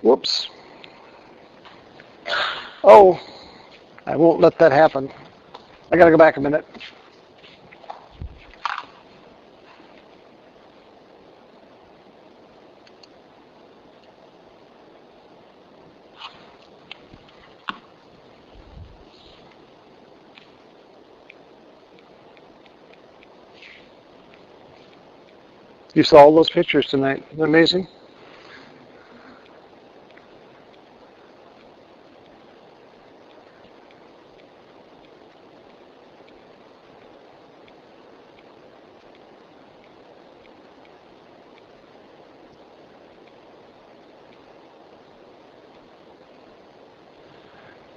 Whoops. Oh, I won't let that happen. I got to go back a minute. You saw all those pictures tonight. Isn't that amazing?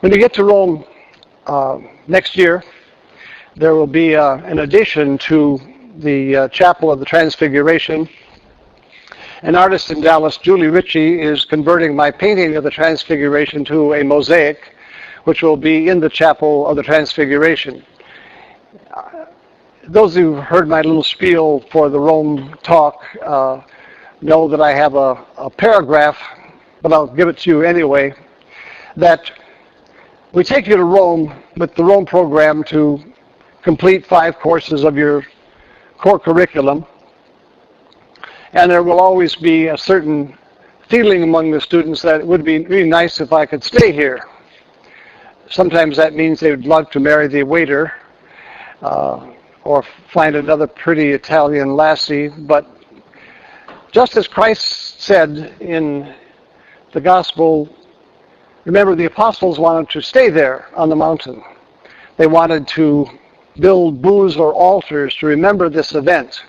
When you get to Rome next year, there will be an addition to the Chapel of the Transfiguration. An artist in Dallas, Julie Ritchie, is converting my painting of the Transfiguration to a mosaic, which will be in the Chapel of the Transfiguration. Those who heard my little spiel for the Rome talk know that I have a paragraph, but I'll give it to you anyway, that we take you to Rome with the Rome program to complete 5 courses of your core curriculum, and there will always be a certain feeling among the students that it would be really nice if I could stay here. Sometimes that means they would love to marry the waiter or find another pretty Italian lassie, but just as Christ said in the gospel, remember the apostles wanted to stay there on the mountain. They wanted to build booths or altars to remember this event.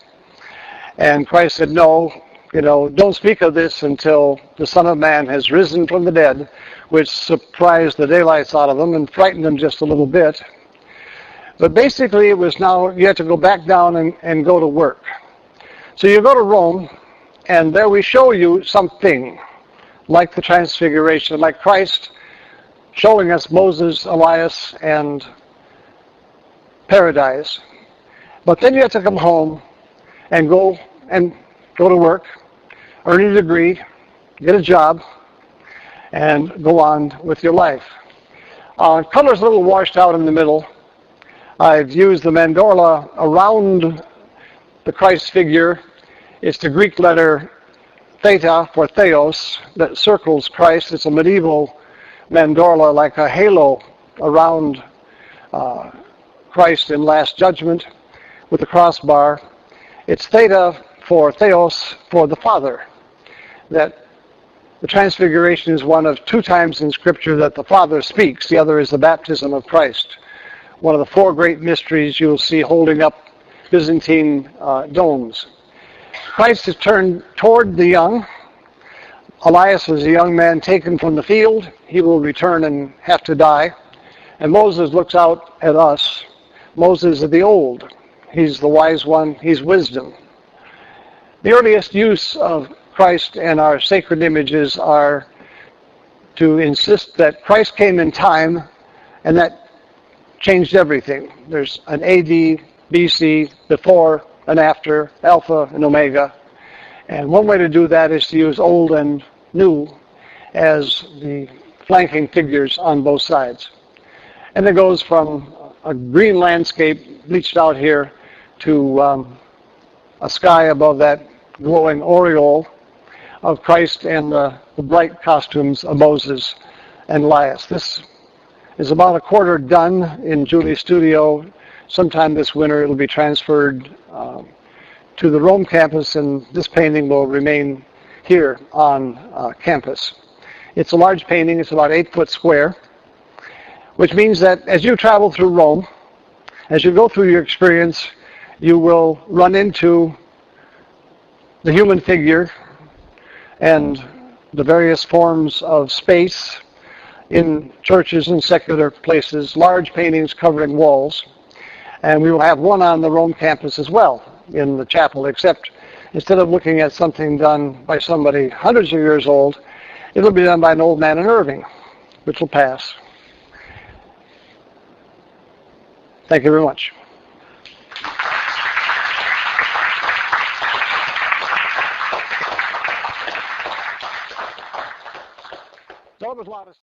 And Christ said, no, don't speak of this until the Son of Man has risen from the dead, which surprised the daylights out of them and frightened them just a little bit. But basically it was now you had to go back down and go to work. So you go to Rome, and there we show you something like the Transfiguration, like Christ showing us Moses, Elias, and paradise. But then you have to come home and go to work, earn a degree, get a job, and go on with your life. Color's a little washed out in the middle. I've used the mandorla around the Christ figure. It's the Greek letter theta for theos that circles Christ. It's a medieval mandorla like a halo around Christ in Last Judgment with the crossbar. It's theta for theos for the Father. That the Transfiguration is one of 2 times in Scripture that the Father speaks. The other is the baptism of Christ. One of the 4 great mysteries you'll see holding up Byzantine domes. Christ is turned toward the young. Elias was a young man taken from the field. He will return and have to die. And Moses looks out at us. Moses is the old. He's the wise one. He's wisdom. The earliest use of Christ and our sacred images are to insist that Christ came in time, and that changed everything. There's an AD, BC, before and after, Alpha and Omega. And one way to do that is to use old and new as the flanking figures on both sides. And it goes from a green landscape bleached out here to a sky above that glowing aureole of Christ and the bright costumes of Moses and Elias. This is about a quarter done in Julie's studio. Sometime this winter it will be transferred to the Rome campus, and this painting will remain here on campus. It's a large painting. It's about 8 foot square, which means that as you travel through Rome, as you go through your experience, you will run into the human figure and the various forms of space in churches and secular places, large paintings covering walls. And we will have one on the Rome campus as well in the chapel, except instead of looking at something done by somebody hundreds of years old, it'll be done by an old man in Irving, which will pass. Thank you very much. Tell them as loud as